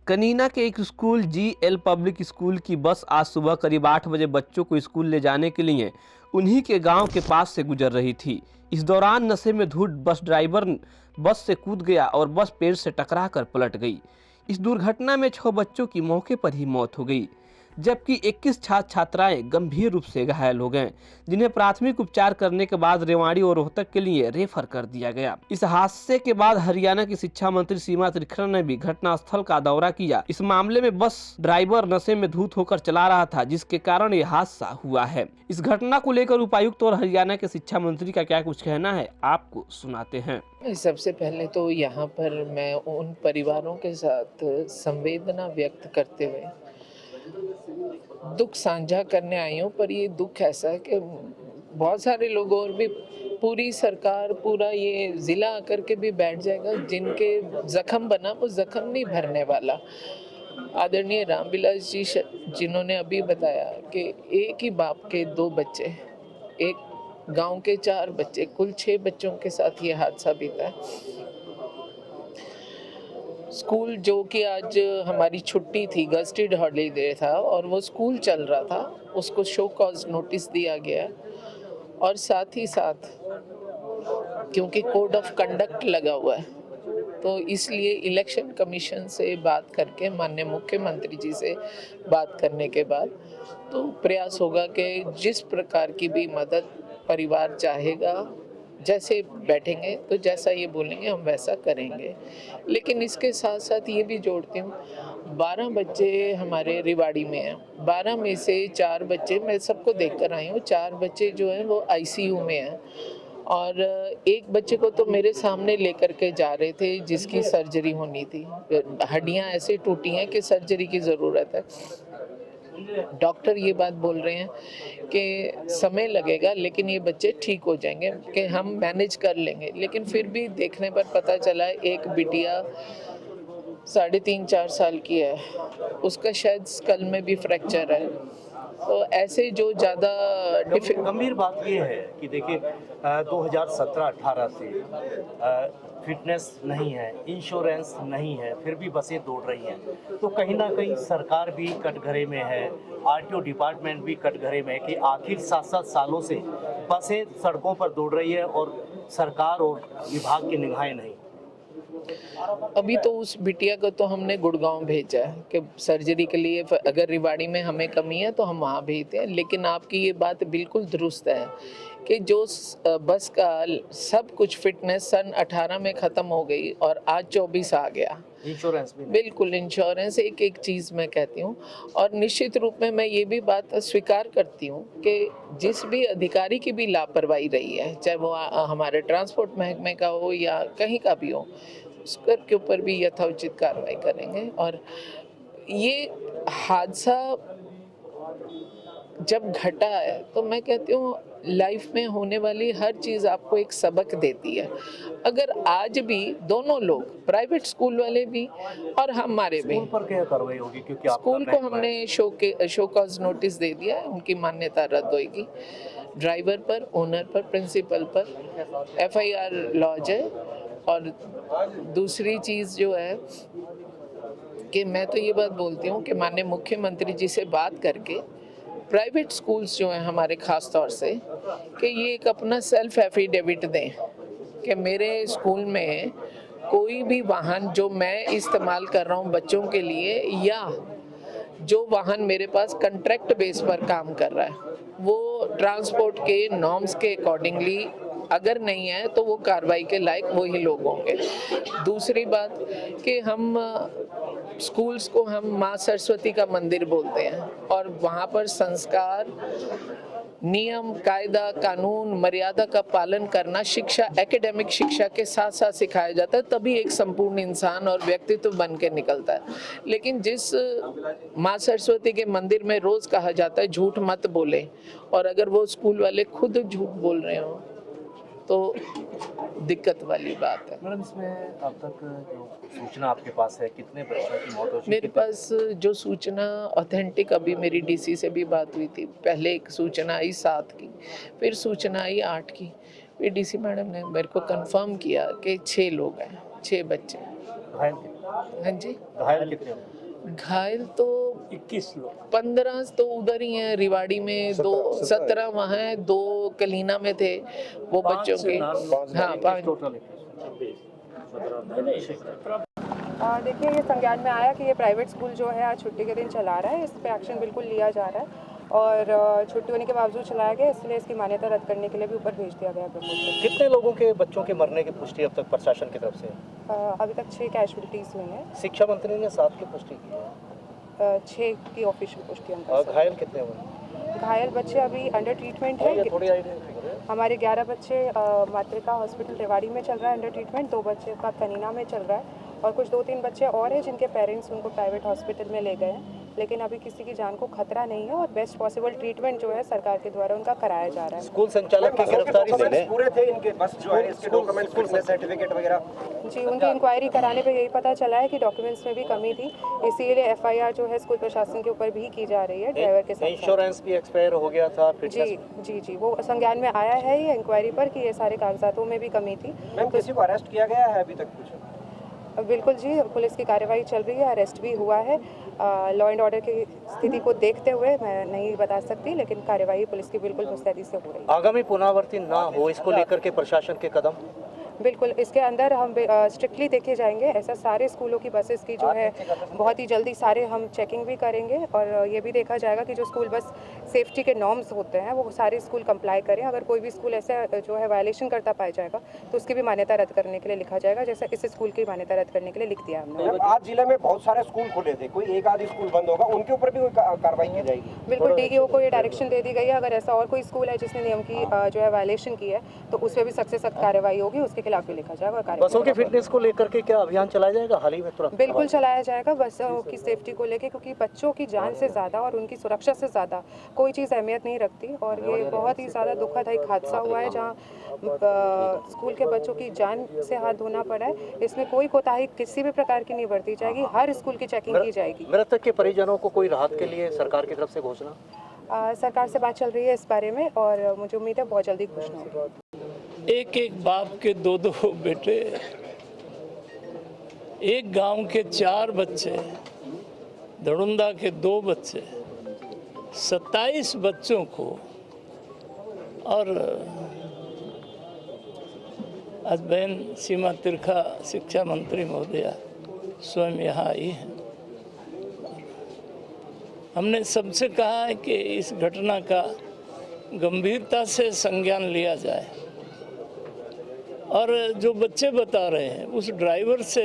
कनीना के एक school GL public school की बस आज सुबह करीब 8 बजे बच्चों को स्कूल ले जाने के लिए उन्हीं के गांव के पास से गुजर रही थी। इस दौरान नशे में धुत बस ड्राइवर बस से कूद गया और बस पेड़ से टकरा कर पलट गई। इस दुर्घटना में 6 बच्चों की मौके पर ही मौत हो गई, जबकि 21 छात्र छात्राएं गंभीर रूप से घायल हो गए, जिन्हें प्राथमिक उपचार करने के बाद रेवाड़ी और रोहतक के लिए रेफर कर दिया गया। इस हादसे के बाद हरियाणा की शिक्षा मंत्री सीमा त्रिखरन ने भी घटनास्थल का दौरा किया। इस मामले में बस ड्राइवर नशे में धुत होकर चला रहा था, जिसके कारण ये हादसा हुआ है। इस घटना को लेकर उपायुक्त और हरियाणा के शिक्षा मंत्री का क्या कुछ कहना है, आपको सुनाते हैं। सबसे पहले तो यहाँ पर मैं उन परिवारों के साथ संवेदना व्यक्त करते हुए दुख साझा करने आई हूँ। पर ये दुख ऐसा है कि बहुत सारे लोग और भी, पूरी सरकार, पूरा ये ज़िला आकर के भी बैठ जाएगा, जिनके ज़ख्म बना वो ज़ख्म नहीं भरने वाला। आदरणीय रामविलास जी जिन्होंने अभी बताया कि एक ही बाप के 2 बच्चे, एक गांव के 4 बच्चे, कुल 6 बच्चों के साथ ये हादसा बीता है। स्कूल जो कि आज हमारी छुट्टी थी, गस्टेड हॉलीडे था और वो स्कूल चल रहा था, उसको शो कॉज नोटिस दिया गया। और साथ ही साथ क्योंकि कोड ऑफ कंडक्ट लगा हुआ है, तो इसलिए इलेक्शन कमीशन से बात करके, माननीय मुख्यमंत्री जी से बात करने के बाद तो प्रयास होगा कि जिस प्रकार की भी मदद परिवार चाहेगा, जैसे बैठेंगे तो जैसा ये बोलेंगे हम वैसा करेंगे। लेकिन इसके साथ साथ ये भी जोड़ती हूँ, 12 बच्चे हमारे रेवाड़ी में हैं। 12 में से 4 बच्चे, मैं सबको देख कर आई हूँ, 4 बच्चे जो हैं वो आईसीयू में हैं और एक बच्चे को तो मेरे सामने लेकर के जा रहे थे, जिसकी सर्जरी होनी थी। हड्डियाँ ऐसे टूटी हैं कि सर्जरी की ज़रूरत है। डॉक्टर ये बात बोल रहे हैं कि समय लगेगा, लेकिन ये बच्चे ठीक हो जाएंगे, कि हम मैनेज कर लेंगे। लेकिन फिर भी देखने पर पता चला एक बिटिया 3.5-4 साल की है, उसका शायद स्कल में भी फ्रैक्चर है। तो ऐसे जो ज़्यादा गंभीर बात ये है कि देखिए 2017-18 से फिटनेस नहीं है, इंश्योरेंस नहीं है, फिर भी बसें दौड़ रही हैं। तो कहीं ना कहीं सरकार भी कटघरे में है, आरटीओ डिपार्टमेंट भी कटघरे में है कि आखिर 7-7 सालों से बसें सड़कों पर दौड़ रही है और सरकार और विभाग की निगाहें नहीं। अभी तो उस बिटिया को तो हमने गुड़गांव भेजा है कि सर्जरी के लिए, अगर रेवाड़ी में हमें कमी है तो हम वहाँ भेजते हैं। लेकिन आपकी ये बात बिल्कुल दुरुस्त है कि जो बस का सब कुछ फिटनेस सन 18 में ख़त्म हो गई और आज 24 आ गया। इंश्योरेंस भी बिल्कुल, इंश्योरेंस एक एक चीज़ मैं कहती हूँ। और निश्चित रूप में मैं ये भी बात स्वीकार करती हूँ कि जिस भी अधिकारी की भी लापरवाही रही है, चाहे वो हमारे ट्रांसपोर्ट महकमे का हो या कहीं का भी हो, उसके ऊपर भी यथोचित कार्रवाई करेंगे। और ये हादसा जब घटा है तो मैं कहती हूँ लाइफ में होने वाली हर चीज़ आपको एक सबक देती है। अगर आज भी दोनों लोग, प्राइवेट स्कूल वाले भी और हमारे भी, स्कूल पर क्या कार्रवाई होगी? क्योंकि स्कूल को हमने शो कॉज नोटिस दे दिया है, उनकी मान्यता रद्द होगी। ड्राइवर पर, ओनर पर, प्रिंसिपल पर एफआईआर लॉज है। और दूसरी चीज़ जो है कि मैं तो ये बात बोलती हूँ कि माननीय मुख्यमंत्री जी से बात करके प्राइवेट स्कूल्स जो हैं हमारे ख़ास तौर से, कि ये एक अपना सेल्फ एफिडेविट दें कि मेरे स्कूल में कोई भी वाहन जो मैं इस्तेमाल कर रहा हूँ बच्चों के लिए, या जो वाहन मेरे पास कॉन्ट्रैक्ट बेस पर काम कर रहा है, वो ट्रांसपोर्ट के नॉर्म्स के अकॉर्डिंगली अगर नहीं है तो वो कार्रवाई के लायक वही लोग होंगे। दूसरी बात कि हम स्कूल्स को हम माँ सरस्वती का मंदिर बोलते हैं और वहाँ पर संस्कार, नियम, कायदा, कानून, मर्यादा का पालन करना शिक्षा, एकेडमिक शिक्षा के साथ साथ सिखाया जाता है, तभी एक संपूर्ण इंसान और व्यक्तित्व बन के निकलता है। लेकिन जिस माँ सरस्वती के मंदिर में रोज़ कहा जाता है झूठ मत बोले, और अगर वो स्कूल वाले खुद झूठ बोल रहे हो तो दिक्कत वाली बात है। मैडम, इसमें अब तक जो सूचना आपके पास है, कितने बच्चों की मौत हो चुकी है? मेरे पास जो सूचना ऑथेंटिक, अभी मेरी डीसी से भी बात हुई थी, पहले एक सूचना आई 7 की, फिर सूचना आई 8 की, फिर डीसी मैडम ने मेरे को कंफर्म किया कि 6 लोग हैं, 6 बच्चे। घायल कितने? हाँ जी, घायल कितने? घायल तो 21 लोग। 15 तो उधर ही हैं, रिवाड़ी में 17 वहाँ हैं, 2 कलीना में थे वो बच्चों के। हाँ 5 टोटल। देखिए, ये संज्ञान में आया कि ये प्राइवेट स्कूल जो है आज छुट्टी के दिन चला रहा है। इस पे एक्शन बिल्कुल लिया जा रहा है और छुट्टी होने के बावजूद चलाया गया, इसलिए इसकी मान्यता रद्द करने के लिए भी ऊपर भेज दिया गया प्रपोजल। कितने लोगों के बच्चों के मरने की पुष्टि अब तक प्रशासन की तरफ से? अभी तक 6 कैजुअलिटीज़ हुई हैं। शिक्षा मंत्री ने 7 की पुष्टि की है। 6 की ऑफिशियल पुष्टि हम कर और सकते घायल कितने हुए? हैं। घायल बच्चे अभी अंडर ट्रीटमेंट है। थोड़ी आइडिया। हमारे 11 बच्चे मातृका हॉस्पिटल रेवाड़ी में चल रहा है अंडर ट्रीटमेंट, 2 बच्चे का कनीना में चल रहा है और कुछ 2-3 बच्चे और हैं जिनके पेरेंट्स उनको प्राइवेट हॉस्पिटल में ले गए हैं, लेकिन अभी किसी की जान को खतरा नहीं है और बेस्ट पॉसिबल ट्रीटमेंट जो है सरकार के द्वारा उनका कराया जा रहा है। स्कूल संचालक की गिरफ्तारी से पूरे थे इनके बस जो है इसके डॉक्यूमेंट्स, फिटनेस सर्टिफिकेट वगैरह। जी, उनकी इंक्वायरी कराने पे यही पता चला है कि डॉक्यूमेंट्स में भी कमी थी, इसीलिए FIR जो है स्कूल प्रशासन के ऊपर भी की जा रही है ड्राइवर के साथ। इंश्योरेंस भी एक्सपायर हो गया था। जी, वो संज्ञान में आया है ये इंक्वायरी पर कि ये सारे कागजातों में भी कमी थी। मैम किसी को अरेस्ट किया गया है अभी तक कुछ? बिल्कुल जी, पुलिस की कार्रवाई चल रही है, अरेस्ट भी हुआ है। लॉ एंड ऑर्डर की स्थिति को देखते हुए मैं नहीं बता सकती, लेकिन कार्रवाई पुलिस की बिल्कुल मुस्तैदी से हो रही है। आगामी पुनरावृत्ति ना हो, इसको लेकर के प्रशासन के कदम? बिल्कुल, इसके अंदर हम स्ट्रिक्टली देखे जाएंगे। ऐसा सारे स्कूलों की बसेस की जो है बहुत ही जल्दी सारे हम चेकिंग भी करेंगे और ये भी देखा जाएगा कि जो स्कूल बस सेफ्टी के नॉर्म्स होते हैं वो सारे स्कूल कंप्लाई करें। अगर कोई भी स्कूल ऐसे जो है वायलेशन करता पाया जाएगा तो उसकी भी मान्यता रद्द करने के लिए लिखा जाएगा, जैसे इस स्कूल की मान्यता रद्द करने के लिए लिख दिया हमने। आज जिले में बहुत सारे स्कूल खुले थे, कोई एक आध स्कूल बंद होगा, उनके ऊपर भी कोई कार्रवाई की जाएगी? बिल्कुल, DEO को ये डायरेक्शन दे दी गई है, अगर ऐसा और कोई स्कूल है जिसने नियम की जो है वायलेशन की है तो उस पर भी सख्त से सख्त कार्रवाई होगी, उसके खिलाफ भी लिखा जाएगा। बसों की फिटनेस को लेकर के क्या अभियान चलाया जाएगा हाल ही में तुरंत? बिल्कुल चलाया जाएगा, बसों की सेफ्टी को लेके, क्योंकि बच्चों की जान से ज़्यादा और उनकी सुरक्षा से ज़्यादा कोई चीज़ अहमियत नहीं रखती और ये बहुत ही ज़्यादा दुखदायक हादसा हुआ है जहाँ स्कूल के बच्चों की जान से हाथ धोना पड़ा है। इसमें कोई कोताही किसी भी प्रकार की नहीं बरती जाएगी, हर स्कूल की चेकिंग की जाएगी। मृतक के परिजनों को कोई राहत के लिए सरकार की तरफ से घोषणा? सरकार से बात चल रही है इस बारे में और मुझे उम्मीद है बहुत जल्दी घोषणा होगी। एक बाप के 2 बेटे, एक गांव के 4 बच्चे, धड़ुंदा के 2 बच्चे, 27 बच्चों को, और आज बहन सीमा तिरखा शिक्षा मंत्री महोदया स्वयं यहाँ आई हैं। हमने सबसे कहा है कि इस घटना का गंभीरता से संज्ञान लिया जाए और जो बच्चे बता रहे हैं उस ड्राइवर से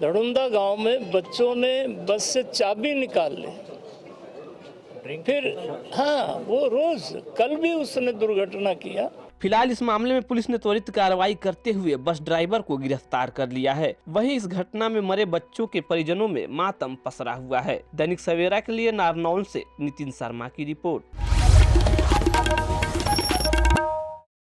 धड़ुंदा गांव में बच्चों ने बस से चाबी निकाल ली, फिर हाँ वो रोज कल भी उसने दुर्घटना किया। फिलहाल इस मामले में पुलिस ने त्वरित कार्रवाई करते हुए बस ड्राइवर को गिरफ्तार कर लिया है। वहीं इस घटना में मरे बच्चों के परिजनों में मातम पसरा हुआ है। दैनिक सवेरा के लिए नारनौल से नितिन शर्मा की रिपोर्ट।